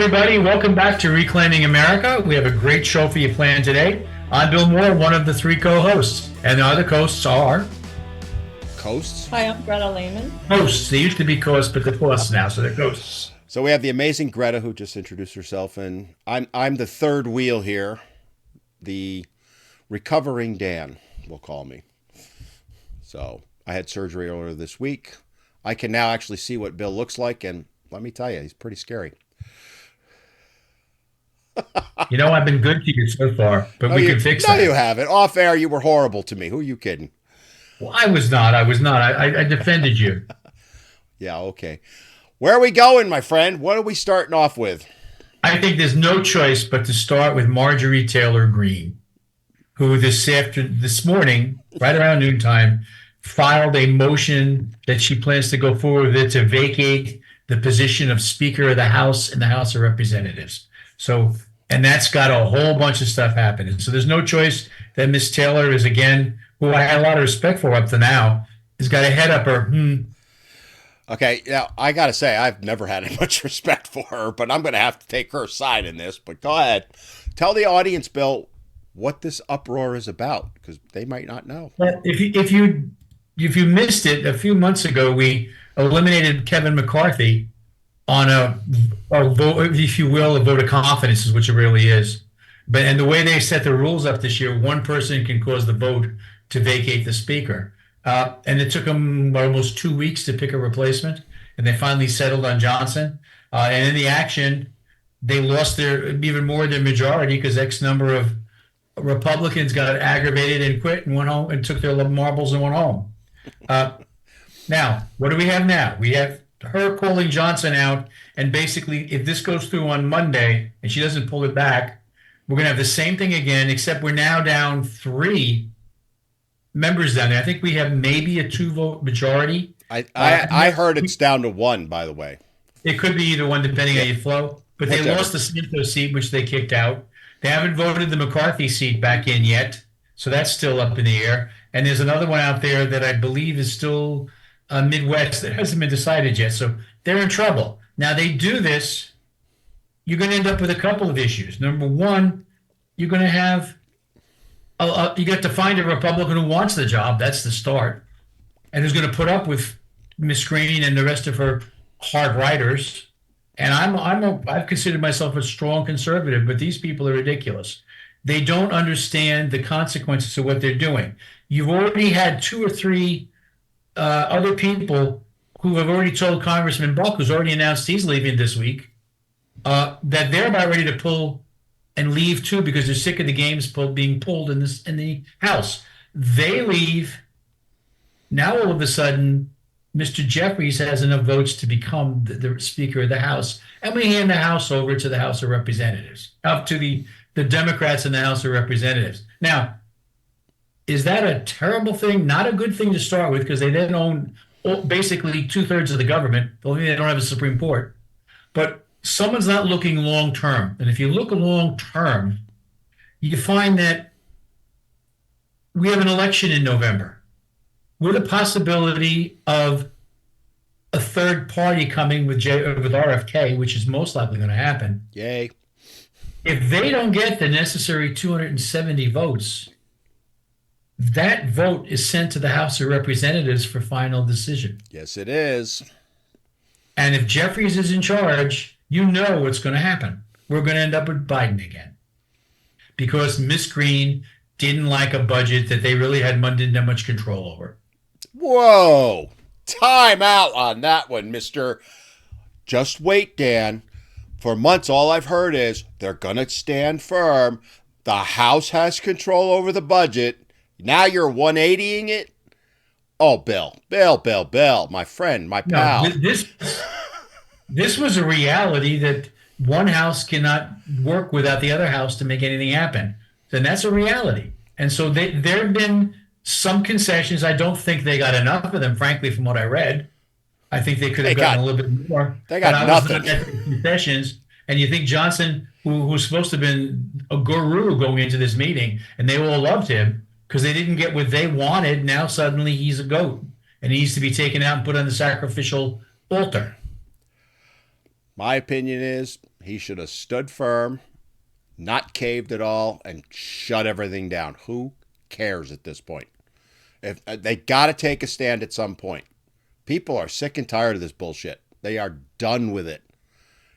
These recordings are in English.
everybody. Welcome back to Reclaiming America. We have a great show for you planned today. I'm Bill Moore, one of the three co-hosts. And the other hosts are... Coasts? Hi, I'm Greta Lehman. Hosts. They used to be co-hosts, but they're hosts now, so they're ghosts. So we have the amazing Greta, who just introduced herself, and I'm the third wheel here. The recovering Dan, will call me. So I had surgery earlier this week. I can now actually see what Bill looks like, and let me tell you, he's pretty scary. You know, I've been good to you so far, but we can fix that. No, you haven't. Off air, you were horrible to me. Who are you kidding? Well, I was not. I defended you. Yeah, okay. Where are we going, my friend? What are we starting off with? I think there's no choice but to start with Marjorie Taylor Greene, who this morning, right around noontime, filed a motion that she plans to go forward with to vacate the position of Speaker of the House in the House of Representatives. So, and that's got a whole bunch of stuff happening. So there's no choice that Miss Taylor is, again, who I had a lot of respect for up to now, has got a head up her. Okay, now I got to say, I've never had much respect for her, but I'm going to have to take her side in this. But go ahead. Tell the audience, Bill, what this uproar is about, because they might not know. Well, if you missed it, a few months ago, we eliminated Kevin McCarthy on a vote, if you will, a vote of confidence is what it really is. And the way they set the rules up this year, one person can cause the vote to vacate the speaker. And it took them almost 2 weeks to pick a replacement, and they finally settled on Johnson. And in the action, they lost their majority because X number of Republicans got aggravated and quit and went home and took their marbles and went home. Now, what do we have now? We have her calling Johnson out, and basically, if this goes through on Monday and she doesn't pull it back, we're going to have the same thing again, except we're now down 3 members down there. I think we have maybe a 2-vote majority. I heard it's down to 1, by the way. It could be either one, depending on how you flow. But they lost the Smith seat, which they kicked out. They haven't voted the McCarthy seat back in yet, so that's still up in the air. And there's another one out there that I believe is still Midwest that hasn't been decided yet. So they're in trouble. Now they do this, you're going to end up with a couple of issues. Number one, you're going to have you got to find a Republican who wants the job. That's the start, and who's going to put up with Miss Greene and the rest of her hard writers. And I've considered myself a strong conservative, but these people are ridiculous. They don't understand the consequences of what they're doing. You've already had 2 or 3 other people who have already told Congressman Buck, who's already announced he's leaving this week, that they're about ready to pull and leave too, because they're sick of the games being pulled in the House. They leave. Now all of a sudden, Mr. Jeffries has enough votes to become the Speaker of the House, and we hand the House over to the House of Representatives, up to the Democrats in the House of Representatives. Now, is that a terrible thing? Not a good thing to start with, because they then own basically 2/3 of the government. Only they don't have a Supreme Court. But someone's not looking long term. And if you look long term, you find that we have an election in November with a possibility of a third party coming with RFK, which is most likely going to happen. Yay. If they don't get the necessary 270 votes, that vote is sent to the House of Representatives for final decision. Yes, it is. And if Jeffries is in charge, you know what's going to happen. We're going to end up with Biden again, because Miss Greene didn't like a budget that they really didn't have much control over. Whoa. Time out on that one, mister. Just wait, Dan. For months, all I've heard is they're going to stand firm. The House has control over the budget. Now you're 180ing it? Oh, Bill, my friend, my pal. No, this was a reality that one house cannot work without the other house to make anything happen. Then that's a reality. And so there have been some concessions. I don't think they got enough of them, frankly, from what I read. I think they could have gotten a little bit more. They got nothing. Concessions. And you think Johnson, who's supposed to have been a guru going into this meeting, and they all loved him because they didn't get what they wanted. Now suddenly he's a goat and he needs to be taken out and put on the sacrificial altar. My opinion is He should have stood firm, not caved at all, and shut everything down. Who cares at this point? If they got to take a stand at some point. People are sick and tired of this bullshit. They are done with it.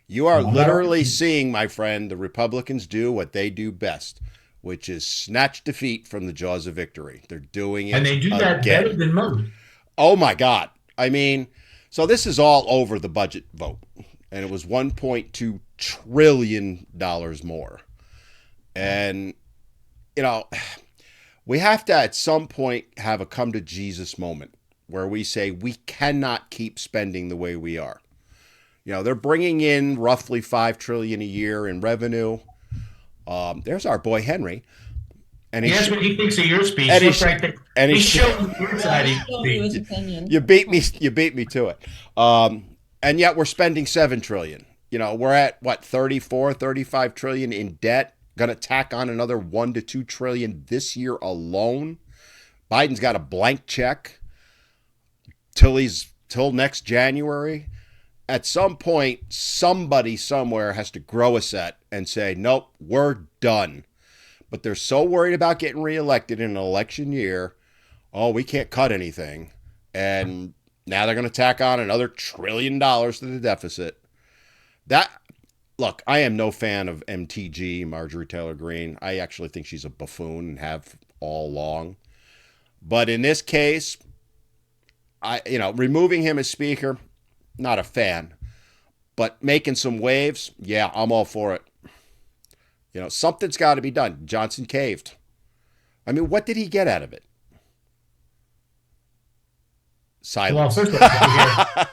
You are literally seeing, my friend, the Republicans do what they do best, which is snatch defeat from the jaws of victory. They're doing it And they do that again. better than most. Oh, my God. I mean, so this is all over the budget vote, and it was $1.2 trillion more. And, you know, we have to at some point have a come to Jesus moment where we say we cannot keep spending the way we are. You know, they're bringing in roughly $5 trillion a year in revenue. There's our boy Henry. And That's what he thinks of your speech. And Look right there. and He's showing your side of His your speech. opinion. You beat me to it. And yet we're spending $7 trillion. You know, we're at what, 34, 35 trillion in debt. Going to tack on another 1 to 2 trillion this year alone. Biden's got a blank check till next January. At some point, somebody somewhere has to grow a set and say, nope, we're done. But they're so worried about getting reelected in an election year. Oh, we can't cut anything. And now they're going to tack on another $1 trillion to the deficit. Look, I am no fan of MTG, Marjorie Taylor Greene. I actually think she's a buffoon and have all along. But in this case, removing him as speaker, not a fan. But making some waves, yeah, I'm all for it. You know, something's got to be done. Johnson caved. I mean, what did he get out of it? Silence. Well, first of all,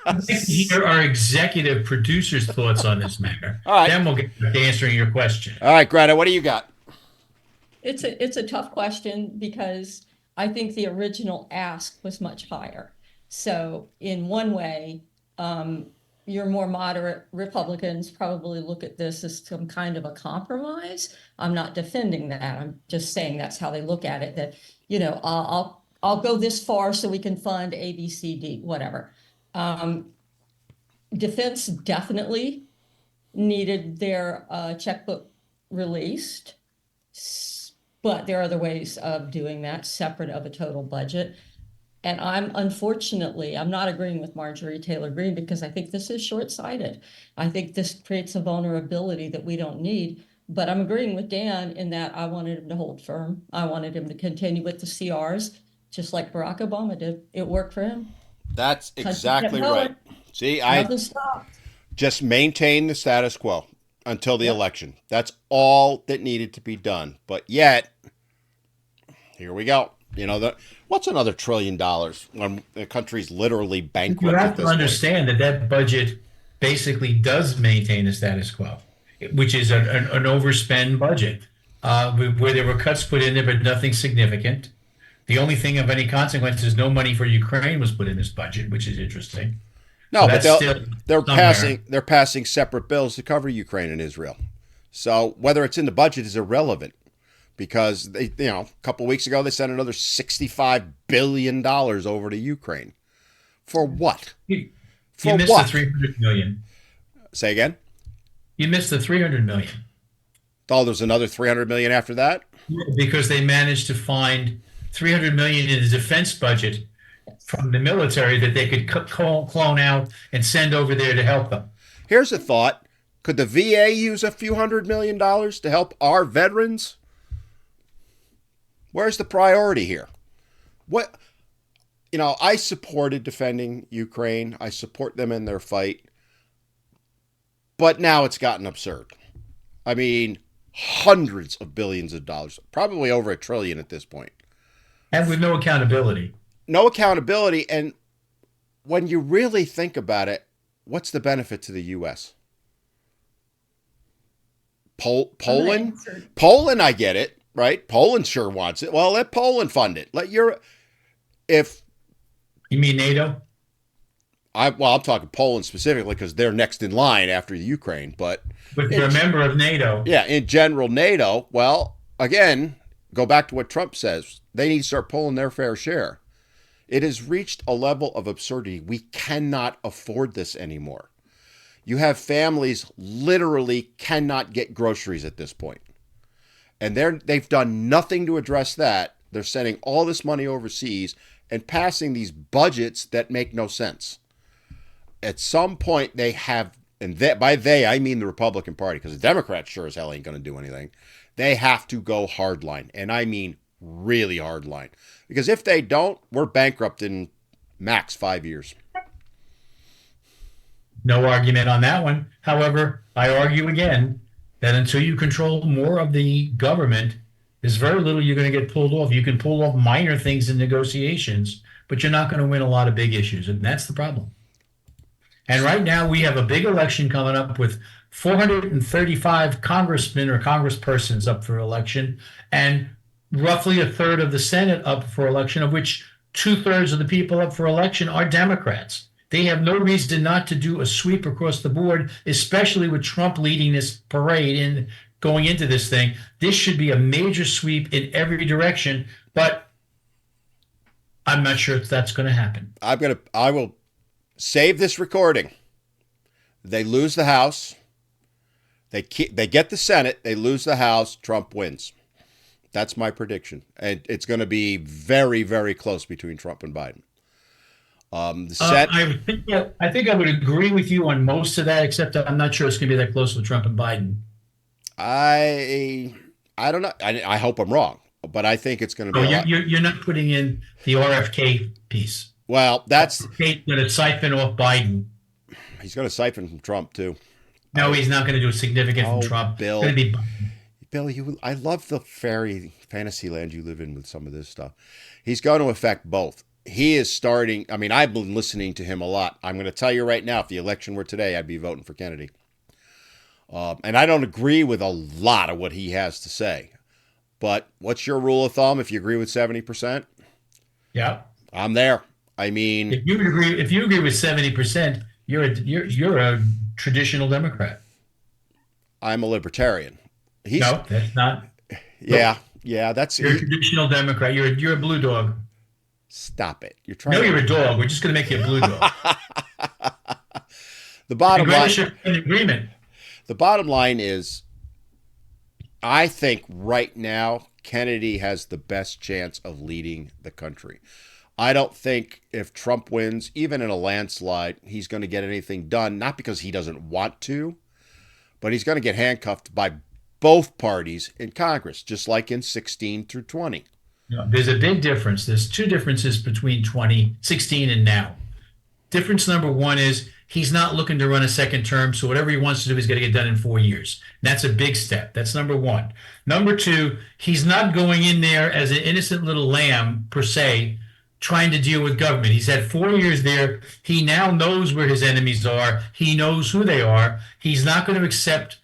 I'd like to hear our executive producer's thoughts on this matter. All right. Then we'll get to answering your question. All right, Greta, what do you got? It's a tough question because I think the original ask was much higher. So in one way, your more moderate Republicans probably look at this as some kind of a compromise. I'm not defending that. I'm just saying that's how they look at it. That, you know, I'll go this far so we can fund A, B, C, D, whatever. Defense definitely needed their checkbook released, but there are other ways of doing that separate of a total budget. And I'm not agreeing with Marjorie Taylor Greene because I think this is short-sighted. I think this creates a vulnerability that we don't need. But I'm agreeing with Dan in that I wanted him to hold firm. I wanted him to continue with the CRs, just like Barack Obama did. It worked for him. That's exactly right. See, Nothing stopped. just maintain the status quo until the election. That's all that needed to be done. But yet, here we go. You know, what's another $1 trillion when the country's literally bankrupt? You have to understand that budget basically does maintain the status quo, which is an overspend budget where there were cuts put in there, but nothing significant. The only thing of any consequence is no money for Ukraine was put in this budget, which is interesting. No, So but they're passing separate bills to cover Ukraine and Israel. So whether it's in the budget is irrelevant. Because a couple of weeks ago they sent another $65 billion over to Ukraine. For what? You For missed what? the $300 million. Say again? You missed the $300 million. Oh, there's another $300 million after that? Because they managed to find $300 million in the defense budget from the military that they could clone out and send over there to help them. Here's a thought. Could the VA use a few $100 million to help our veterans? Where's the priority here? I supported defending Ukraine. I support them in their fight. But now it's gotten absurd. I mean, hundreds of billions of dollars, probably over $1 trillion at this point. And with no accountability. No accountability. And when you really think about it, what's the benefit to the U.S.? Poland? Poland, I get it. Right? Poland sure wants it. Well, let Poland fund it. You mean NATO? I'm talking Poland specifically because they're next in line after Ukraine. But they're a member of NATO. Yeah, in general, NATO. Well, again, go back to what Trump says. They need to start pulling their fair share. It has reached a level of absurdity. We cannot afford this anymore. You have families literally cannot get groceries at this point. And they've done nothing to address that. They're sending all this money overseas and passing these budgets that make no sense. At some point, they have, and by they, I mean the Republican Party, because the Democrats sure as hell ain't going to do anything. They have to go hardline, and I mean really hardline. Because if they don't, we're bankrupt in max 5 years. No argument on that one. However, I argue again that until you control more of the government, there's very little you're going to get pulled off. You can pull off minor things in negotiations, but you're not going to win a lot of big issues, and that's the problem. And right now we have a big election coming up with 435 congressmen or congresspersons up for election, and roughly a third of the Senate up for election, of which 2/3 of the people up for election are Democrats. They have no reason not to do a sweep across the board, especially with Trump leading this parade and going into this thing. This should be a major sweep in every direction, but I'm not sure if that's going to happen. I will save this recording. They lose the House. They get the Senate. They lose the House. Trump wins. That's my prediction. And it's going to be very, very close between Trump and Biden. I think I would agree with you on most of that, except I'm not sure it's going to be that close with Trump and Biden. I don't know. I hope I'm wrong, but I think it's going to be. You're not putting in the RFK piece. Well, that's going to siphon off Biden. He's going to siphon from Trump too. No, he's not going to do significant from Trump. Bill, it's going to be Bill, I love the fantasy land you live in with some of this stuff. He's going to affect both. He is starting. I mean, I've been listening to him a lot. I'm going to tell you right now, if the election were today, I'd be voting for Kennedy. And I don't agree with a lot of what he has to say. But what's your rule of thumb if you agree with 70%? Yeah. I'm there. I mean, if you agree with 70%, you're a traditional Democrat. I'm a libertarian. No, that's not. Yeah, that's. You're a traditional Democrat. You're a blue dog. Stop it. You're trying. No, you're a dog. We're just going to make you a blue dog. The bottom line. Agreement. The bottom line is, I think right now Kennedy has the best chance of leading the country. I don't think if Trump wins, even in a landslide, he's going to get anything done. Not because he doesn't want to, but he's going to get handcuffed by both parties in Congress, just like in 16 through 20. No, there's a big difference. There's two differences between 2016 and now. Difference number one is he's not looking to run a second term, so whatever he wants to do, he's going to get done in 4 years. That's a big step. That's number one. Number two, he's not going in there as an innocent little lamb, per se, trying to deal with government. He's had 4 years there. He now knows where his enemies are. He knows who they are. He's not going to accept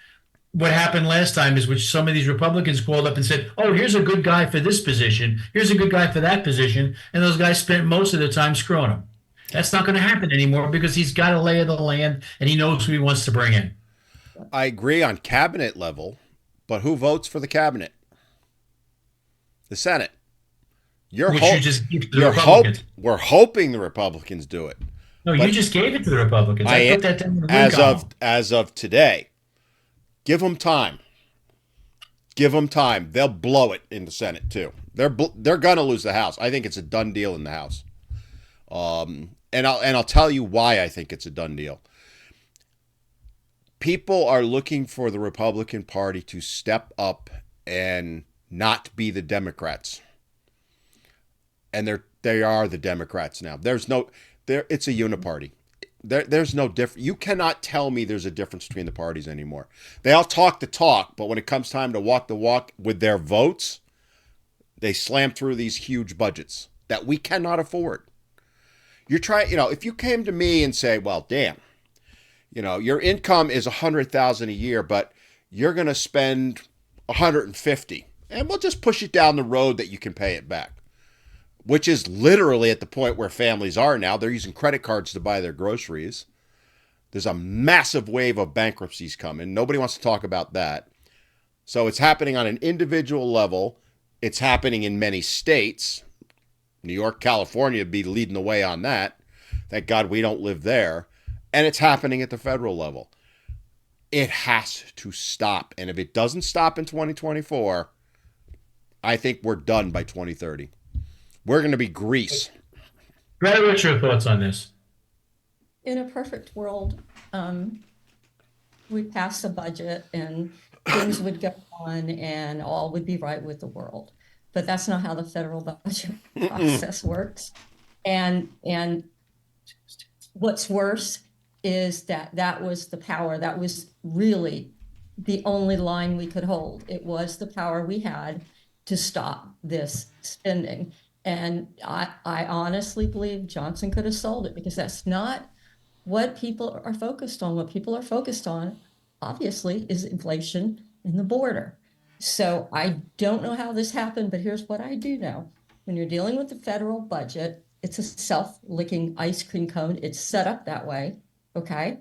what happened last time, is which some of these Republicans called up and said, oh, here's a good guy for this position. Here's a good guy for that position. And those guys spent most of their time screwing him. That's not going to happen anymore because he's got a lay of the land and he knows who he wants to bring in. I agree on cabinet level, but who votes for the cabinet? The Senate. We're hoping the Republicans do it. No, you just gave it to the Republicans. I put that down in the as of today. Give them time. Give them time. They'll blow it in the Senate too. They're going to lose the House. I think it's a done deal in the House. And I'll tell you why I think it's a done deal. People are looking for the Republican Party to step up and not be the Democrats. And they are the Democrats now. It's a uniparty. There's no difference. You cannot tell me there's a difference between the parties anymore. They all talk the talk, but when it comes time to walk the walk with their votes, they slam through these huge budgets that we cannot afford. You're trying, if you came to me and say, well, damn, your income is $100,000 a year, but you're going to spend $150, and we'll just push it down the road that you can pay it back. Which is literally at the point where families are now. They're using credit cards to buy their groceries. There's a massive wave of bankruptcies coming. Nobody wants to talk about that. So it's happening on an individual level. It's happening in many states. New York, California would be leading the way on that. Thank God we don't live there. And it's happening at the federal level. It has to stop. And if it doesn't stop in 2024, I think we're done by 2030. We're going to be Greece. Greta, what's your thoughts on this? In a perfect world, we'd pass a budget and things would go on and all would be right with the world. But that's not how the federal budget process works. And what's worse is that was the power. That was really the only line we could hold. It was the power we had to stop this spending. And I honestly believe Johnson could have sold it, because that's not what people are focused on. What people are focused on, obviously, is inflation and the border. So I don't know how this happened, but here's what I do know. When you're dealing with the federal budget, it's a self-licking ice cream cone. It's set up that way, okay?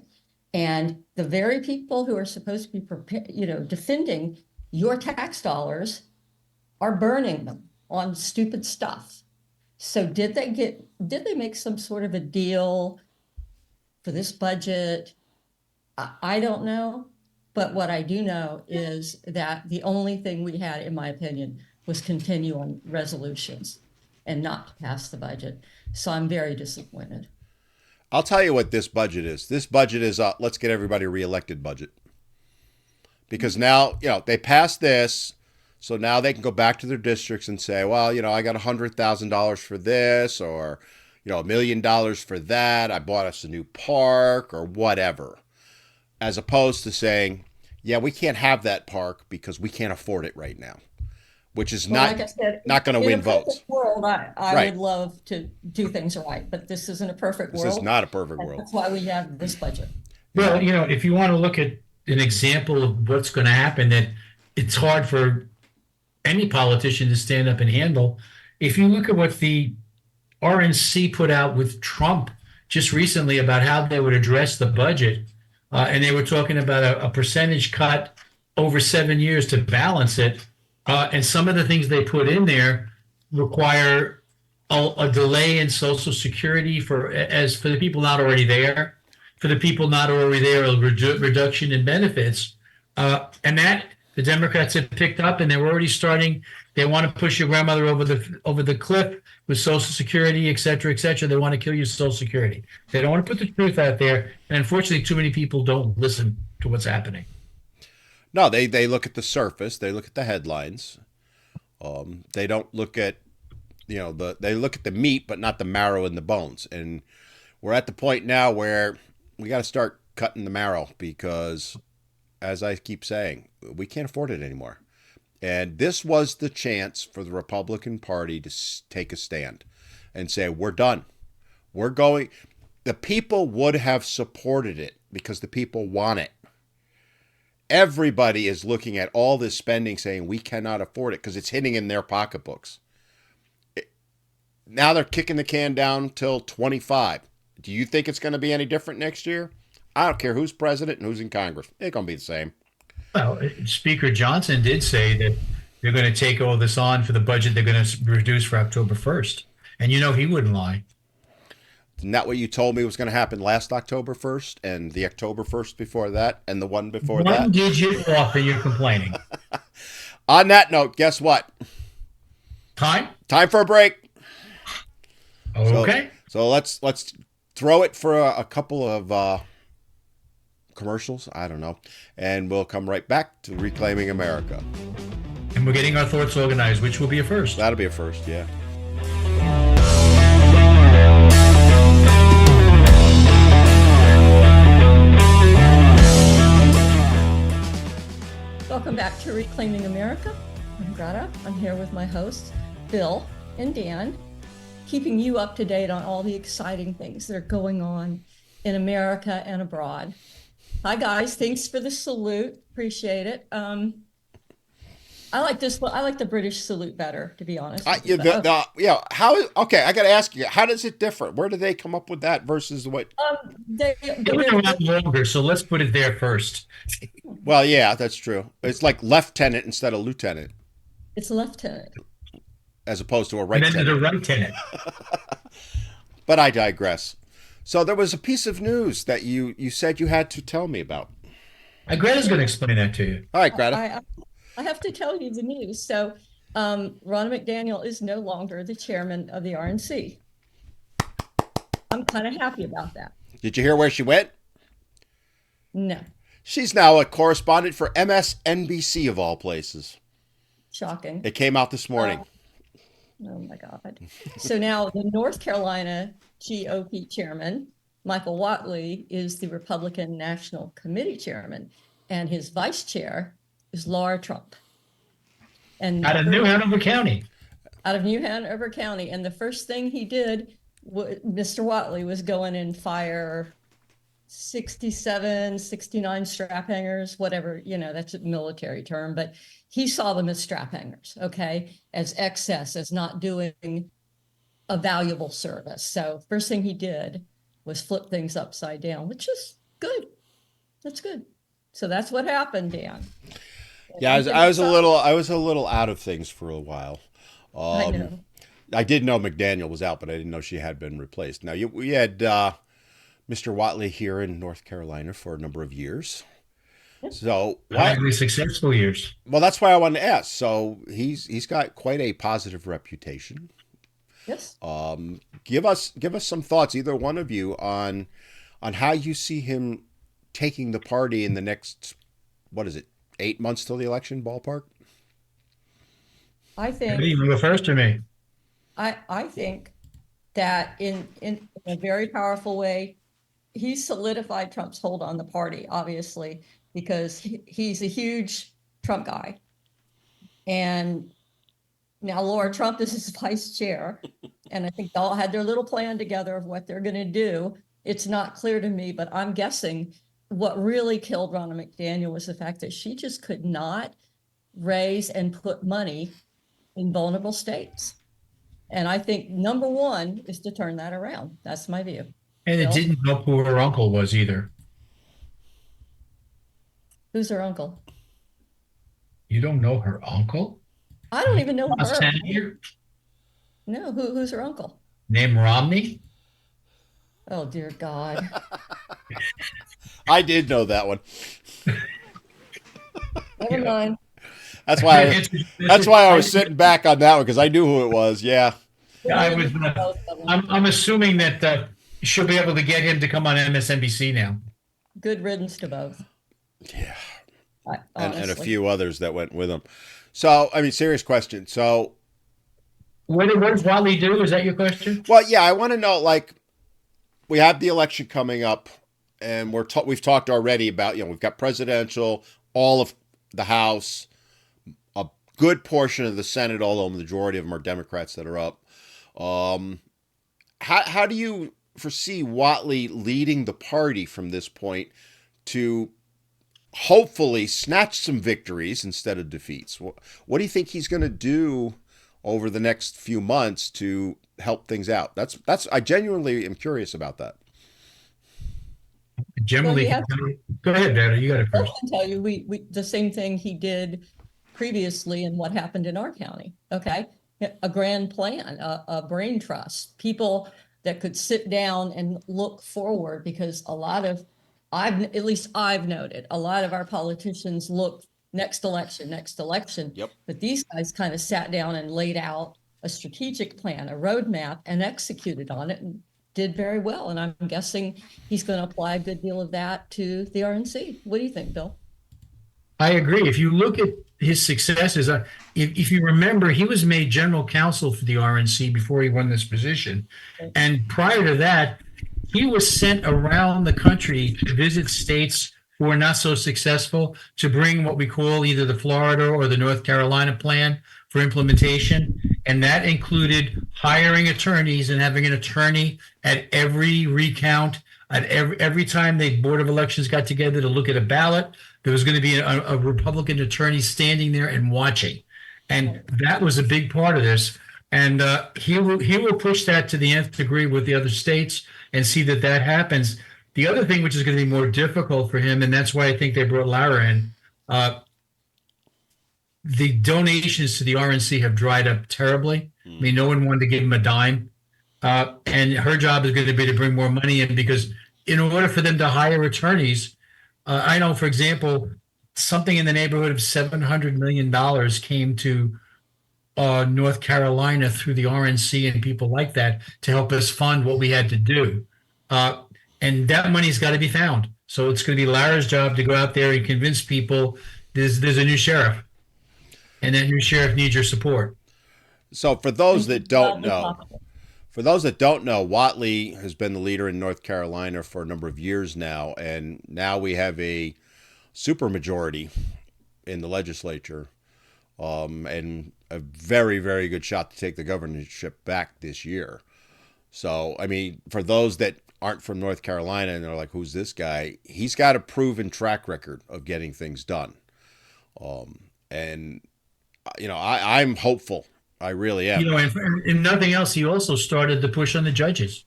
And the very people who are supposed to be defending your tax dollars are burning them on stupid stuff. So did they make some sort of a deal for this budget? I don't know. But what I do know is that the only thing we had, in my opinion, was continuing resolutions and not to pass the budget. So I'm very disappointed. I'll tell you what this budget is. This budget is let's get everybody reelected budget. Because now, they passed this, so now they can go back to their districts and say, well, I got $100,000 for this, or, $1 million for that. I bought us a new park or whatever. As opposed to saying, yeah, we can't have that park because we can't afford it right now, which is not going to win votes. World, I Right. would love to do things right, but this isn't a perfect world. This is not a perfect world. That's why we have this budget. Well, if you want to look at an example of what's going to happen that it's hard for any politician to stand up and handle, if you look at what the RNC put out with Trump just recently about how they would address the budget, and they were talking about a percentage cut over 7 years to balance it. And some of the things they put in there require a delay in Social Security for the people not already there. For the people not already there, a reduction in benefits. And that the Democrats have picked up, and they're already starting. They want to push your grandmother over the cliff with Social Security, et cetera, et cetera. They want to kill your Social Security. They don't want to put the truth out there. And unfortunately, too many people don't listen to what's happening. No, they look at the surface. They look at the headlines. They don't look at, they look at the meat, but not the marrow and the bones. And we're at the point now where we got to start cutting the marrow because, as I keep saying, we can't afford it anymore. And this was the chance for the Republican Party to take a stand and say, we're done. We're going. The people would have supported it because the people want it. Everybody is looking at all this spending saying we cannot afford it because it's hitting in their pocketbooks. Now they're kicking the can down till 25. Do you think it's going to be any different next year? I don't care who's president and who's in Congress. It's going to be the same. Well, Speaker Johnson did say that they're going to take all this on for the budget they're going to reduce for October 1st. And he wouldn't lie. Isn't that what you told me was going to happen last October 1st and the October 1st before that and the one before that? One digit off and you're complaining. On that note, guess what? Time for a break. Okay. So let's throw it for a couple of commercials. I don't know. And we'll come right back to Reclaiming America. And we're getting our thoughts organized, which will be a first. That'll be a first, yeah. Welcome back to Reclaiming America. I'm Greta. I'm here with my hosts, Bill and Dan, keeping you up to date on all the exciting things that are going on in America and abroad. Hi, guys. Thanks for the salute. Appreciate it. I like this. I like the British salute better, to be honest. How? Okay, I got to ask you, how does it differ? Where do they come up with that versus what? They've been around longer, so let's put it there first. Well, yeah, that's true. It's like lieutenant instead of lieutenant. It's lieutenant. As opposed to a right And then tenant. there's a right tenant. But I digress. So there was a piece of news that you said you had to tell me about. Greta's going to explain that to you. All right, Greta. I have to tell you the news. So, Ronna McDaniel is no longer the chairman of the RNC. I'm kind of happy about that. Did you hear where she went? No, She's now a correspondent for MSNBC of all places. shocking. It came out this morning. Oh my God. So now the North Carolina GOP chairman, Michael Whatley, is the Republican National Committee chairman, and his vice chair is Laura Trump. And Out of New Hanover County. Out of New Hanover County. And the first thing he did, Mr. Whatley, was go in and fire 67, 69 strap hangers, whatever, that's a military term, but he saw them as strap hangers, okay, as excess, as not doing a valuable service. So first thing he did was flip things upside down, which is good. That's good. So that's what happened, Dan. Yeah, I was a little out of things for a while. I know. I did know McDaniel was out, but I didn't know she had been replaced. Now we had Mr. Whatley here in North Carolina for a number of years. So highly successful years. Well, that's why I wanted to ask. So he's got quite a positive reputation. Yes. Give us some thoughts, either one of you, on how you see him taking the party in the next, 8 months till the election, ballpark? I think You go first or me? I think that in a very powerful way, he solidified Trump's hold on the party, obviously, because he's a huge Trump guy. And now Laura Trump is his vice chair. And I think they all had their little plan together of what they're going to do. It's not clear to me, but I'm guessing what really killed Ronna McDaniel was the fact that she just could not raise and put money in vulnerable states. And I think number one is to turn that around. That's my view. And it didn't help who her uncle was either. Who's her uncle? You don't know her uncle? I don't even know her. Senator No, who's her uncle? named Romney? Oh, dear God. I did know that one. Never mind. That's why I was sitting back on that one, because I knew who it was. Yeah. I was. I'm assuming that she'll be able to get him to come on MSNBC now. Good riddance to both. Yeah. And a Honestly. few others that went with him. So, I mean, serious question. So, What does Wally do? Is that your question? well, yeah, I want to know, we have the election coming up, and we've talked already about, we've got presidential, all of the House, a good portion of the Senate, although the majority of them are Democrats that are up. How do you foresee Whatley leading the party from this point to hopefully snatch some victories instead of defeats? What do you think he's going to do over the next few months to help things out? I genuinely am curious about that. Generally, go ahead, Dana. You got it I first. can tell you, we the same thing he did previously in what happened in our county. Okay, a grand plan, a brain trust, people that could sit down and look forward, because at least I've noted, a lot of our politicians look next election. Yep. But these guys kind of sat down and laid out a strategic plan, a roadmap, and executed on it, and did very well. And I'm guessing he's going to apply a good deal of that to the RNC. What do you think, Bill? I agree. If you look at his successes, if you remember, he was made general counsel for the RNC before he won this position. And prior to that, he was sent around the country to visit states who were not so successful, to bring what we call either the Florida or the North Carolina plan for implementation. And that included hiring attorneys and having an attorney at every recount. At every time the Board of Elections got together to look at a ballot, there was going to be a Republican attorney standing there and watching. And that was a big part of this. And he will push that to the nth degree with the other states and see that happens. The other thing, which is going to be more difficult for him, and that's why I think they brought Lara in, the donations to the RNC have dried up terribly. I mean, no one wanted to give him a dime. and her job is going to be to bring more money in because in order for them to hire attorneys, I know, for example, something in the neighborhood of $700 million came to North Carolina through the RNC and people like that to help us fund what we had to do. Uh, and that money's got to be found. So it's going to be Lara's job to go out there and convince people there's a new sheriff, and that new sheriff needs your support. So for those that don't know, Watley has been the leader in North Carolina for a number of years now, and now we have a supermajority in the legislature, and a very, very good shot to take the governorship back this year. So, I mean, for those that aren't from North Carolina and they're like, "Who's this guy?" He's got a proven track record of getting things done, and I'm hopeful. I really am. And nothing else, he also started the push on the judges.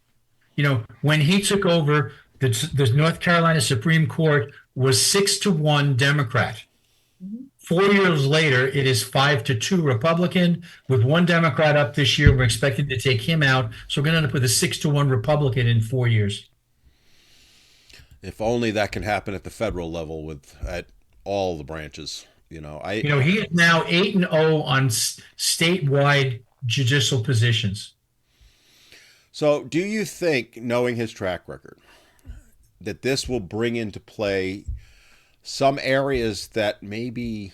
When he took over, the North Carolina Supreme Court was 6-1 Democrat. 4 years later, it is 5-2 Republican, with one Democrat up this year. We're expected to take him out. So we're going to end up with a 6-1 Republican in 4 years. If only that can happen at the federal level at all the branches. He is now 8-0 on statewide judicial positions. So do you think, knowing his track record, that this will bring into play some areas that maybe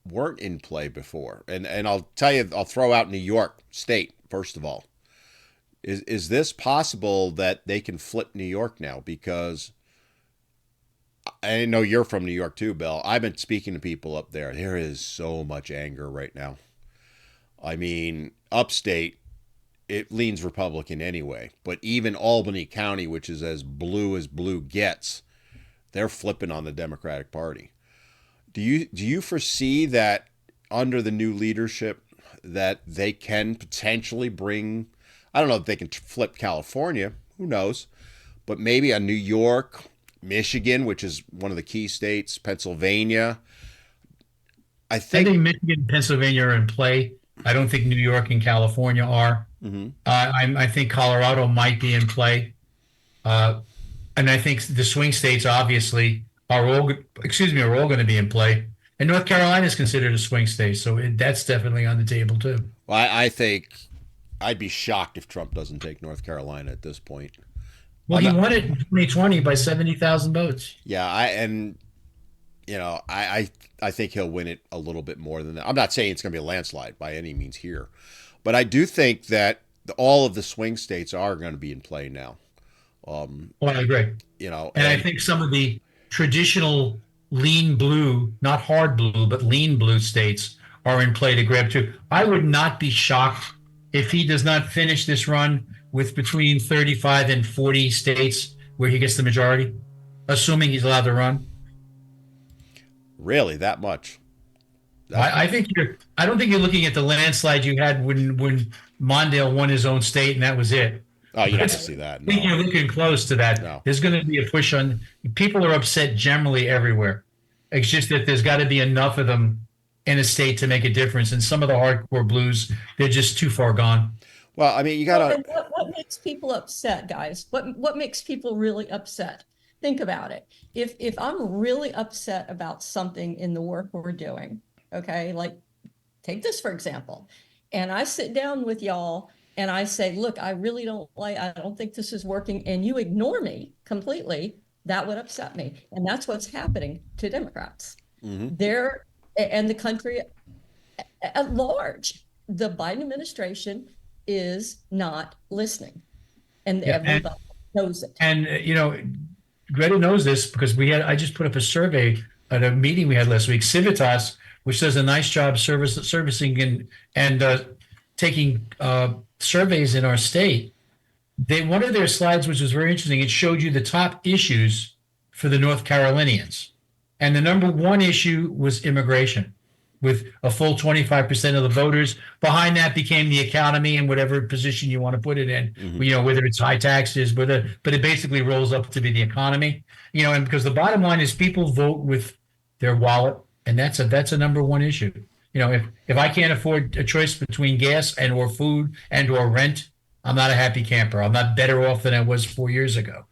weren't in play before? And I'll tell you, I'll throw out New York State, first of all. Is this possible that they can flip New York now? Because I know you're from New York too, Bill. I've been speaking to people up there. There is so much anger right now. I mean, upstate, it leans Republican anyway. But even Albany County, which is as blue gets, they're flipping on the Democratic Party. Do you foresee that under the new leadership that they can potentially bring, I don't know if they can flip California, who knows, but maybe a New York, Michigan, which is one of the key states, Pennsylvania. I think Michigan and Pennsylvania are in play. I don't think New York and California are. Mm-hmm. I think Colorado might be in play. And I think the swing states obviously are all going to be in play. And North Carolina is considered a swing state, so that's definitely on the table too. Well, I think I'd be shocked if Trump doesn't take North Carolina at this point. Well, he won it in 2020 by 70,000 votes. Yeah, I think he'll win it a little bit more than that. I'm not saying it's going to be a landslide by any means here, but I do think that all of the swing states are going to be in play now. Well, I agree. And I think some of the traditional lean blue, not hard blue, but lean blue states are in play to grab too. I would not be shocked if he does not finish this run with between 35 and 40 states where he gets the majority, assuming he's allowed to run. Really, that much? I don't think you're looking at the landslide you had when Mondale won his own state and that was it. Oh, you don't see that. No. I think you're looking close to that. No. There's going to be a push on. People are upset generally everywhere. It's just that there's got to be enough of them in a state to make a difference. And some of the hardcore blues, they're just too far gone. Well, I mean, you got to. What makes people upset, guys? What makes people really upset? Think about it. If I'm really upset about something in the work we're doing, okay, like take this for example, and I sit down with y'all and I say, look, I don't think this is working, and you ignore me completely, that would upset me. And that's what's happening to Democrats. Mm-hmm. And the country at large. The Biden administration is not listening. And everybody knows it. And, Greta knows this because I just put up a survey at a meeting we had last week, Civitas, which does a nice job servicing and taking surveys in our state. One of their slides, which was very interesting, it showed you the top issues for the North Carolinians. And the number one issue was immigration, with a full 25% of the voters. Behind that became the economy and whatever position you want to put it in, mm-hmm. Whether it's high taxes, but it basically rolls up to be the economy, and because the bottom line is people vote with their wallet, and that's a number one issue. If I can't afford a choice between gas and or food and or rent, I'm not a happy camper. I'm not better off than I was 4 years ago.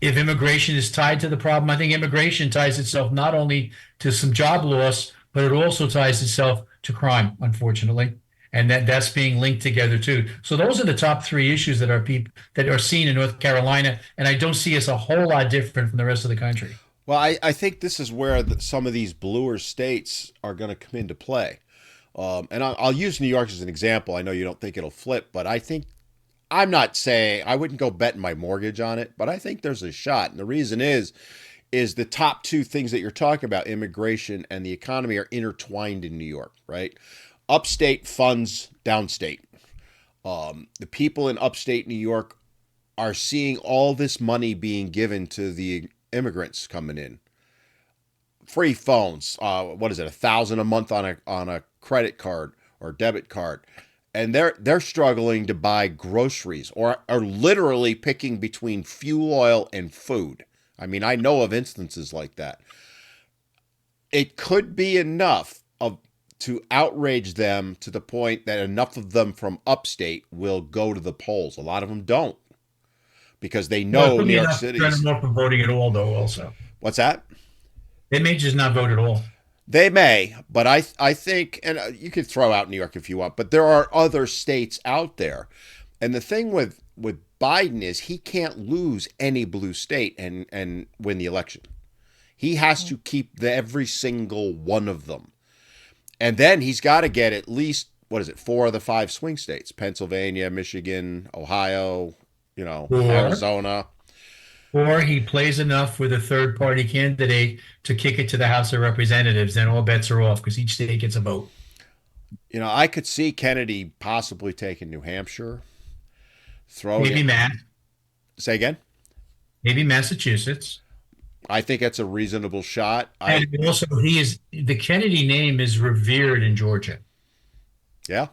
If immigration is tied to the problem, I think immigration ties itself not only to some job loss, but it also ties itself to crime, unfortunately, and that's being linked together too. So those are the top three issues that are seen in North Carolina, and I don't see us a whole lot different from the rest of the country. Well, I think this is where some of these bluer states are going to come into play. And I'll use New York as an example. I know you don't think it'll flip, but I think I'm not saying I wouldn't go betting my mortgage on it, but I think there's a shot. And the reason is the top two things that you're talking about, immigration and the economy, are intertwined in New York, right? Upstate funds downstate. The people in upstate New York are seeing all this money being given to the immigrants coming in. Free phones. What is it? 1,000 a month on a credit card or debit card, and they're struggling to buy groceries or are literally picking between fuel oil and food. I mean, I know of instances like that. It could be enough to outrage them to the point that enough of them from upstate will go to the polls. A lot of them don't because they know New York City. Turn them off from voting at all, though. Also, what's that? They may just not vote at all. They may, but I think, and you could throw out New York if you want, but there are other states out there. And the thing with Biden is he can't lose any blue state and win the election. He has to keep every single one of them. And then he's got to get at least, 4 of the 5 swing states, Pennsylvania, Michigan, Ohio, Arizona. Or he plays enough with a third party candidate to kick it to the House of Representatives, then all bets are off because each state gets a vote. I could see Kennedy possibly taking New Hampshire. Maybe Matt. Say again? Maybe Massachusetts. I think that's a reasonable shot. And also, the Kennedy name is revered in Georgia. Yeah.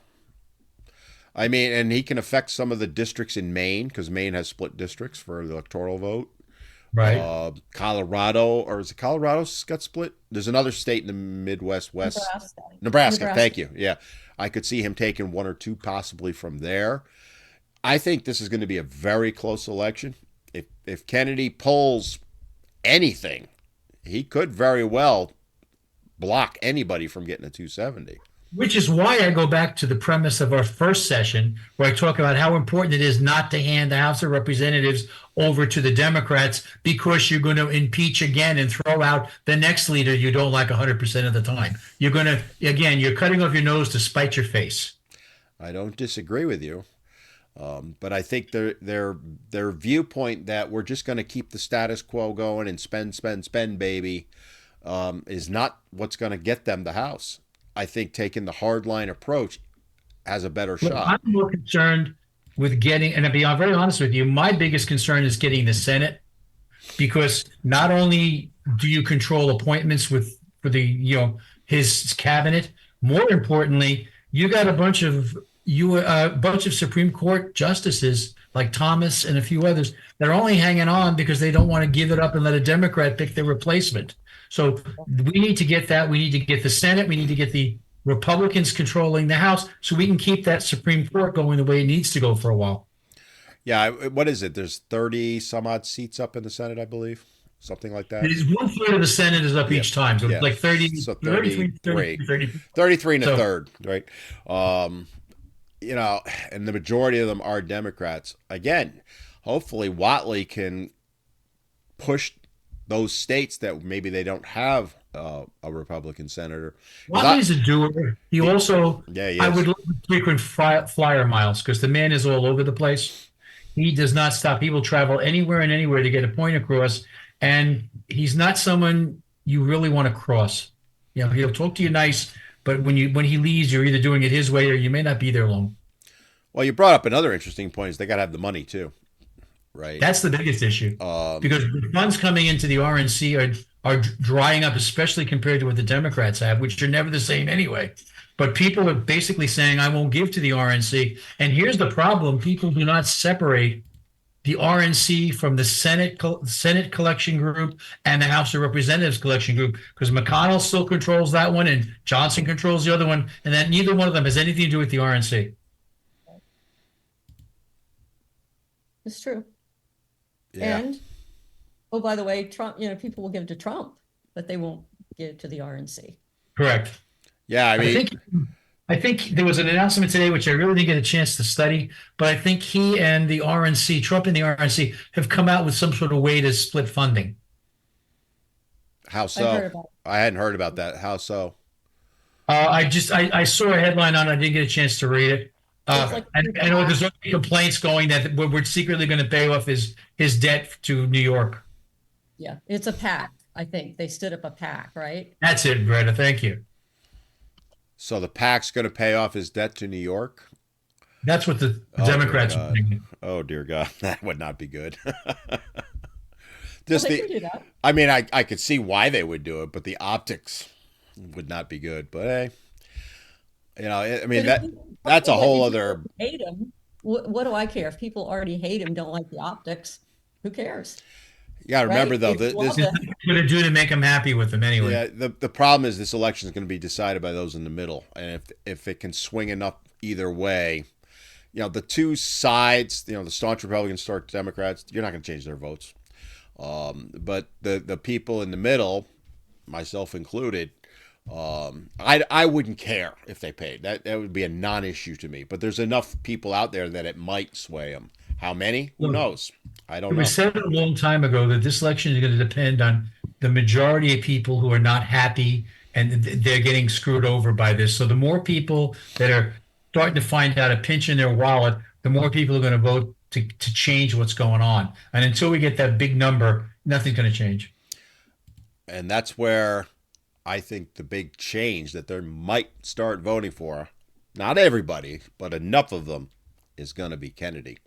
I mean, and he can affect some of the districts in Maine because Maine has split districts for the electoral vote. Right. Colorado, or is it Colorado got split? There's another state in the Midwest, West. Nebraska. Thank you. Yeah. I could see him taking 1 or 2 possibly from there. I think this is going to be a very close election. If Kennedy pulls anything, he could very well block anybody from getting a 270. Which is why I go back to the premise of our first session where I talk about how important it is not to hand the House of Representatives over to the Democrats because you're going to impeach again and throw out the next leader you don't like 100% of the time. You're cutting off your nose to spite your face. I don't disagree with you. But I think their viewpoint that we're just going to keep the status quo going and spend, baby, is not what's going to get them the House. I think taking the hardline approach has a better shot. I'm more concerned with and to be very honest with you, my biggest concern is getting the Senate, because not only do you control appointments for his cabinet, more importantly, you got a bunch of Supreme Court justices like Thomas and a few others that are only hanging on because they don't want to give it up and let a Democrat pick their replacement. So we need to get that. We need to get the Senate. We need to get the Republicans controlling the House so we can keep that Supreme Court going the way it needs to go for a while. Yeah. What is it? There's 30 some odd seats up in the Senate, I believe. Something like that. 1/3 of the Senate is up each time. So it's like 30, so 33 and a third, right? And the majority of them are Democrats. Again, hopefully Whatley can push those states that maybe they don't have a Republican senator. Whatley's a doer. He also, he I would love to frequent flyer miles because the man is all over the place. He does not stop. He will travel anywhere and anywhere to get a point across. And he's not someone you really want to cross. He'll talk to you nice, but when he leaves, you're either doing it his way or you may not be there long. Well, you brought up another interesting point is they got to have the money too. Right. That's the biggest issue because the funds coming into the RNC are drying up, especially compared to what the Democrats have, which are never the same anyway. But people are basically saying, I won't give to the RNC. And here's the problem. People do not separate the RNC from the Senate collection group and the House of Representatives collection group because McConnell still controls that one and Johnson controls the other one. And that neither one of them has anything to do with the RNC. It's true. Yeah. And, oh, by the way, Trump, people will give to Trump, but they won't give to the RNC. Correct. Yeah, I I mean, think I think there was an announcement today, which I really didn't get a chance to study, but I think he and the RNC, Trump and the RNC, have come out with some sort of way to split funding. how I heard so? about I hadn't heard about that. How so? I saw a headline on it. I didn't get a chance to read it. it. It's like, I know there's already complaints going that we're secretly going to pay off his debt to New York. yeah, it's a PAC. I think they stood up a PAC, right? That's it, Greta. Thank you. So the PAC's going to pay off his debt to New York? That's what the Oh, dear Democrats are God. thinking. Oh, dear God. That would not be good. Well, Just they the, can do that. I mean, I could see why they would do it, but the optics would not be good. But hey, I mean, But if that's a whole if other. you hate him, what do I care? If people already hate him, don't like the optics, who cares? You got to remember, Right? though, If you love this, him, Going to do to make him happy with him anyway. yeah, the problem is this election is going to be decided by those in the middle. And if it can swing enough either way, the two sides, the staunch Republicans, staunch Democrats, you're not going to change their votes. But the people in the middle, myself included, I wouldn't care if they paid. That would be a non-issue to me. But there's enough people out there that it might sway them. How many? Who Look, knows? I don't it know. was said a long time ago that this election is going to depend on the majority of people who are not happy and they're getting screwed over by this. So the more people that are starting to find out a pinch in their wallet, the more people are going to vote to change what's going on. And until we get that big number, nothing's going to change. And that's where I think the big change that they might start voting for, not everybody, but enough of them, is going to be Kennedy.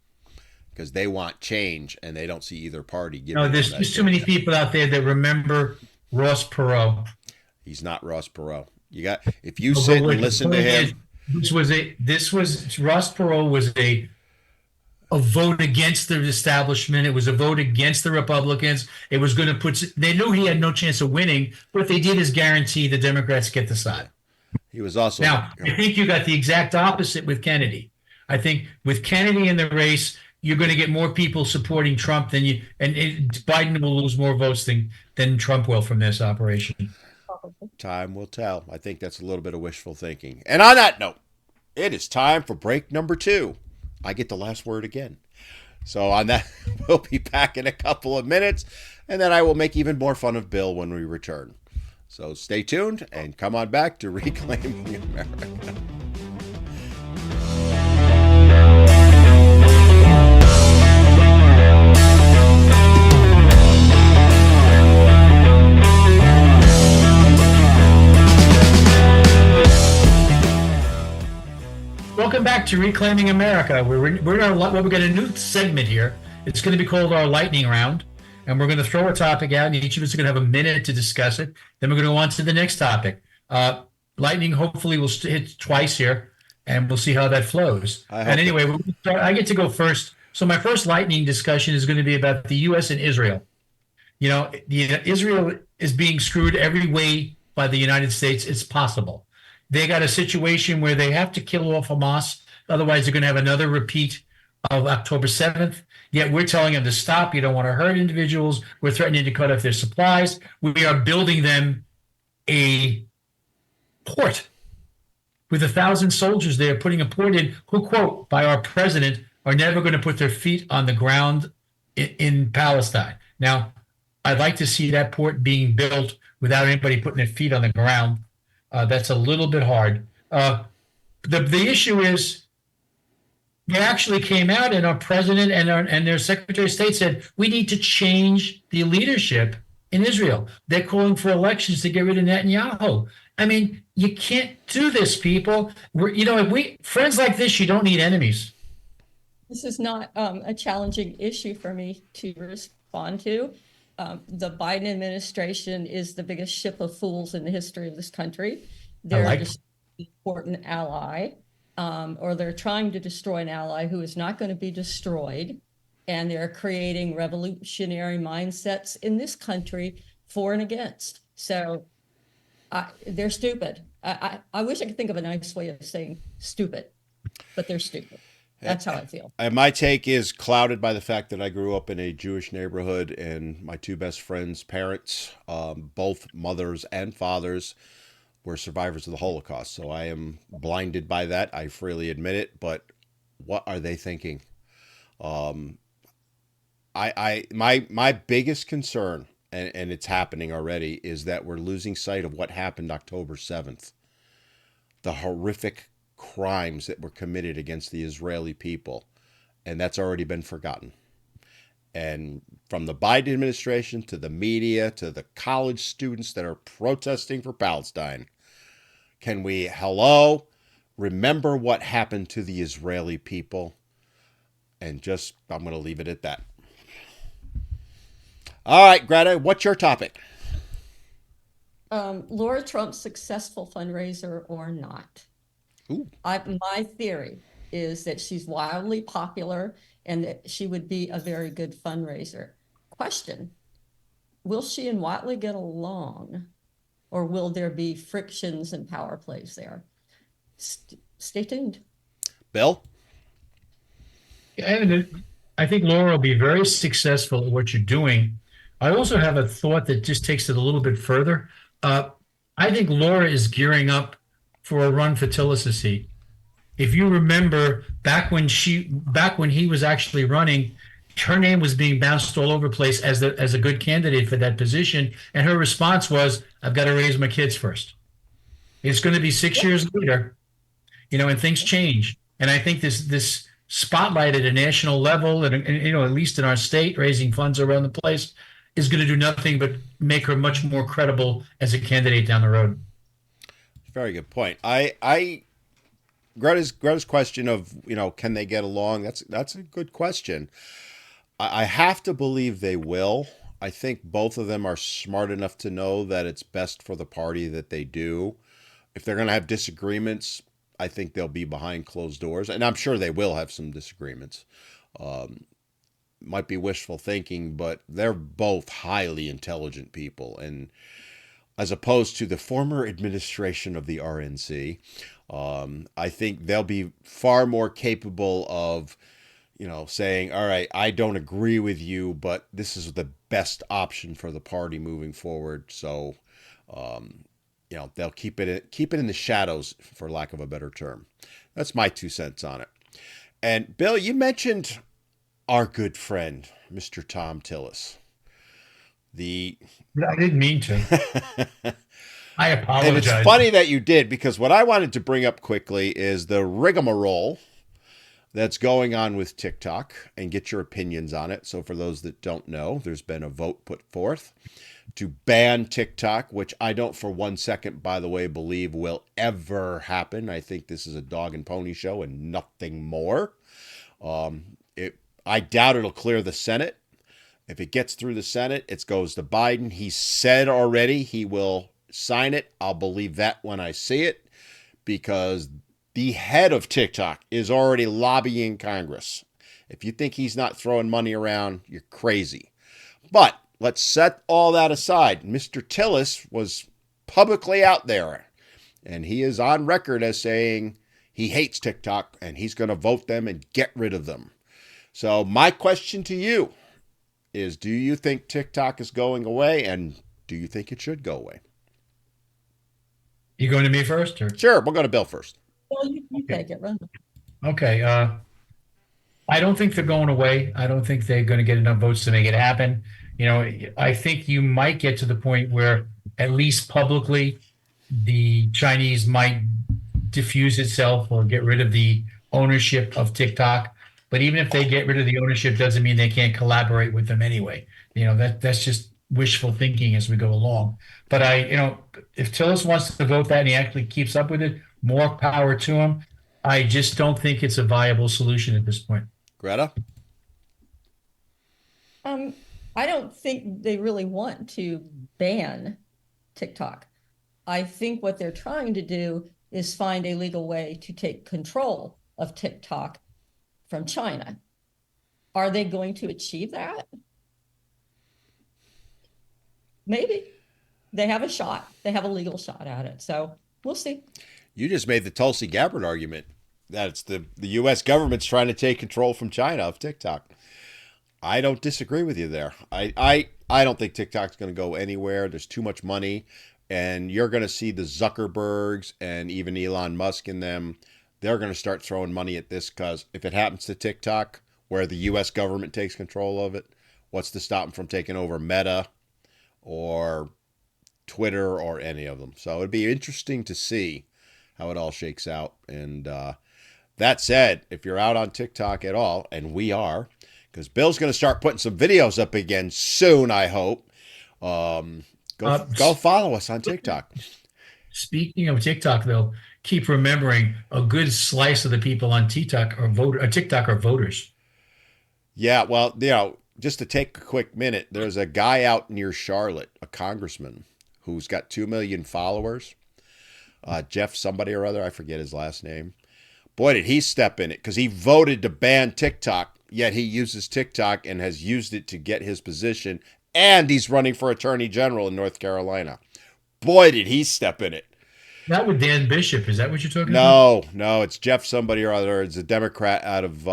Because they want change and they don't see either party giving No, them there's that just too many change. people out there that remember Ross Perot. He's not Ross Perot. If you But sit and the listen to point is, him, this was Ross Perot was a vote against the establishment. It was a vote against the Republicans. It was going to they knew he had no chance of winning. What they did is guarantee the Democrats get the side. he was also. Now, I think you got the exact opposite with Kennedy. I think with Kennedy in the race, you're going to get more people supporting Trump and Biden will lose more votes than Trump will from this operation. Time will tell. I think that's a little bit of wishful thinking. And on that note, it is time for break number 2. I get the last word again. So on that, we'll be back in a couple of minutes, and then I will make even more fun of Bill when we return. So stay tuned and come on back to Reclaiming America. Welcome back to Reclaiming America. We're in we've got a new segment here. It's going to be called our lightning round, and we're going to throw a topic out, and each of us are going to have a minute to discuss it. Then we're going to go on to the next topic. Lightning, hopefully, will hit twice here, and we'll see how that flows. And anyway, I get to go first. So my first lightning discussion is going to be about the U.S. and Israel. Israel is being screwed every way by the United States it's possible. They got a situation where they have to kill off Hamas. Otherwise, they're going to have another repeat of October 7th. Yet we're telling them to stop. You don't want to hurt individuals. We're threatening to cut off their supplies. We are building them a port with 1,000 soldiers there, putting a port in who, quote, by our president, are never going to put their feet on the ground in Palestine. Now, I'd like to see that port being built without anybody putting their feet on the ground. That's a little bit hard. The issue is they actually came out, and our president and their Secretary of State said we need to change the leadership in Israel. They're calling for elections to get rid of Netanyahu. I mean, you can't do this, people. Friends like this, you don't need enemies. This is not a challenging issue for me to respond to. The Biden administration is the biggest ship of fools in the history of this country. They're just an important ally, or they're trying to destroy an ally who is not going to be destroyed. And they're creating revolutionary mindsets in this country for and against. So they're stupid. I wish I could think of a nice way of saying stupid, but they're stupid. That's how I feel. And my take is clouded by the fact that I grew up in a Jewish neighborhood, and my two best friends' parents, both mothers and fathers, were survivors of the Holocaust. So I am blinded by that. I freely admit it. But what are they thinking? My biggest concern, and it's happening already, is that we're losing sight of what happened October 7th. The horrific crimes that were committed against the Israeli people. And that's already been forgotten. And from the Biden administration to the media to the college students that are protesting for Palestine, can we, remember what happened to the Israeli people? And just, I'm going to leave it at that. All right, Greta, what's your topic? Laura Trump's successful fundraiser or not? Ooh. My theory is that she's wildly popular and that she would be a very good fundraiser. Question, will she and Watley get along? Or will there be frictions and power plays there? Stay tuned. Bill? And I think Laura will be very successful at what you're doing. I also have a thought that just takes it a little bit further. I think Laura is gearing up for a run for Tillis' seat. If you remember, back when he was actually running, her name was being bounced all over the place as a good candidate for that position, and her response was, "I've got to raise my kids first." It's going to be 6 years later, and things change. And I think this spotlight at a national level, and at least in our state, raising funds around the place, is going to do nothing but make her much more credible as a candidate down the road. Very good point. Greta's question of, can they get along? That's a good question. I have to believe they will. I think both of them are smart enough to know that it's best for the party that they do. If they're going to have disagreements, I think they'll be behind closed doors, and I'm sure they will have some disagreements. Might be wishful thinking, but they're both highly intelligent people, and as opposed to the former administration of the RNC, I think they'll be far more capable of, saying, all right, I don't agree with you, but this is the best option for the party moving forward. So, they'll keep it in the shadows, for lack of a better term. That's my 2 cents on it. And Bill, you mentioned our good friend, Mr. Tom Tillis. I didn't mean to. I apologize. And it's funny that you did, because what I wanted to bring up quickly is the rigmarole that's going on with TikTok and get your opinions on it. So for those that don't know, there's been a vote put forth to ban TikTok, which I don't for 1 second, by the way, believe will ever happen. I think this is a dog and pony show and nothing more. I doubt it'll clear the Senate. If it gets through the Senate, it goes to Biden. He said already he will sign it. I'll believe that when I see it, because the head of TikTok is already lobbying Congress. If you think he's not throwing money around, you're crazy. But let's set all that aside. Mr. Tillis was publicly out there, and he is on record as saying he hates TikTok and he's going to vote them and get rid of them. So my question to you is, do you think TikTok is going away, and do you think it should go away? You going to me first? Or? Sure, we'll go to Bill first. Well, you take it, Ron. Okay. I don't think they're going away. I don't think they're going to get enough votes to make it happen. I think you might get to the point where, at least publicly, the Chinese might diffuse itself or get rid of the ownership of TikTok. But even if they get rid of the ownership, doesn't mean they can't collaborate with them anyway. That's just wishful thinking as we go along. But if Tillis wants to vote that and he actually keeps up with it, more power to him. I just don't think it's a viable solution at this point. Greta? I don't think they really want to ban TikTok. I think what they're trying to do is find a legal way to take control of TikTok from China. Are they going to achieve that? Maybe. They have a shot. They have a legal shot at it. So we'll see. You just made the Tulsi Gabbard argument. That's the U.S. government's trying to take control from China of TikTok. I don't disagree with you there. I don't think TikTok's going to go anywhere. There's too much money, and you're going to see the Zuckerbergs and even Elon Musk in them. They're going to start throwing money at this because if it happens to TikTok, where the U.S. government takes control of it, what's to stop them from taking over Meta or Twitter or any of them? So it'd be interesting to see how it all shakes out. And that said, if you're out on TikTok at all, and we are, because Bill's going to start putting some videos up again soon, I hope. Go follow us on TikTok. Speaking of TikTok, though, keep remembering a good slice of the people on TikTok are voters. Yeah, well, just to take a quick minute, there's a guy out near Charlotte, a congressman, who's got 2 million followers. Jeff somebody or other, I forget his last name. Boy, did he step in it, because he voted to ban TikTok, yet he uses TikTok and has used it to get his position, and he's running for attorney general in North Carolina. Boy, did he step in it. Not with Dan Bishop. Is that what you're talking about? No, it's Jeff somebody or other. It's a Democrat out of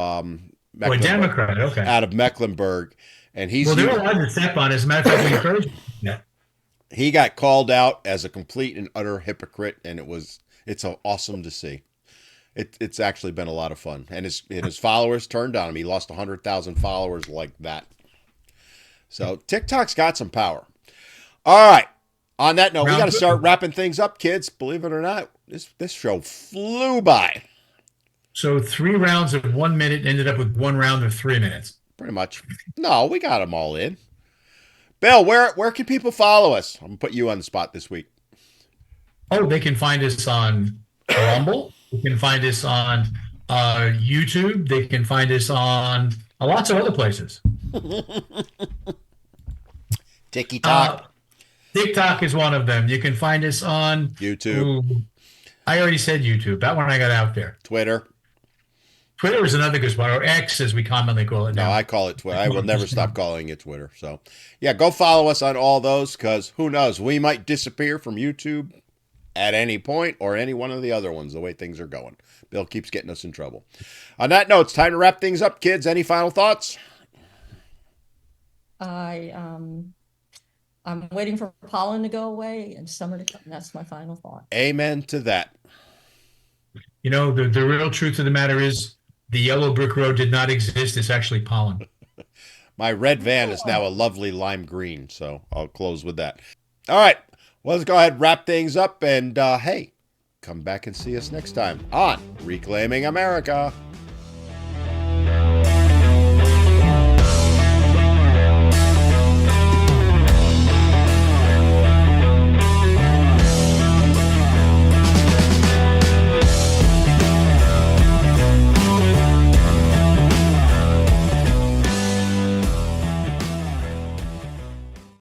Mecklenburg. Democrat, okay. Out of Mecklenburg. And he's they're allowed to step on. As a matter of fact, we encourage them. Yeah. He got called out as a complete and utter hypocrite, and it's awesome to see. It's actually been a lot of fun. And his followers turned on him. He lost 100,000 followers like that. So TikTok's got some power. All right. On that note, we got to start wrapping things up, kids. Believe it or not, this show flew by. So 3 rounds of 1 minute ended up with 1 round of 3 minutes. Pretty much. No, we got them all in. Bill, where can people follow us? I'm going to put you on the spot this week. Oh, they can find us on Rumble. They can find us on YouTube. They can find us on lots of other places. TikTok. TikTok is one of them. You can find us on YouTube. I already said YouTube. That one I got out there. Twitter. Twitter is another good spot, or X as we commonly call it now. No, I call it Twitter. I will never stop calling it Twitter. So, yeah, go follow us on all those, because who knows? We might disappear from YouTube at any point, or any one of the other ones, the way things are going. Bill keeps getting us in trouble. On that note, it's time to wrap things up, kids. Any final thoughts? I'm waiting for pollen to go away and summer to come. That's my final thought. Amen to that. You know, the real truth of the matter is the yellow brick road did not exist. It's actually pollen. My red van is now a lovely lime green, so I'll close with that. All right. Well, let's go ahead and wrap things up. And, hey, come back and see us next time on Reclaiming America.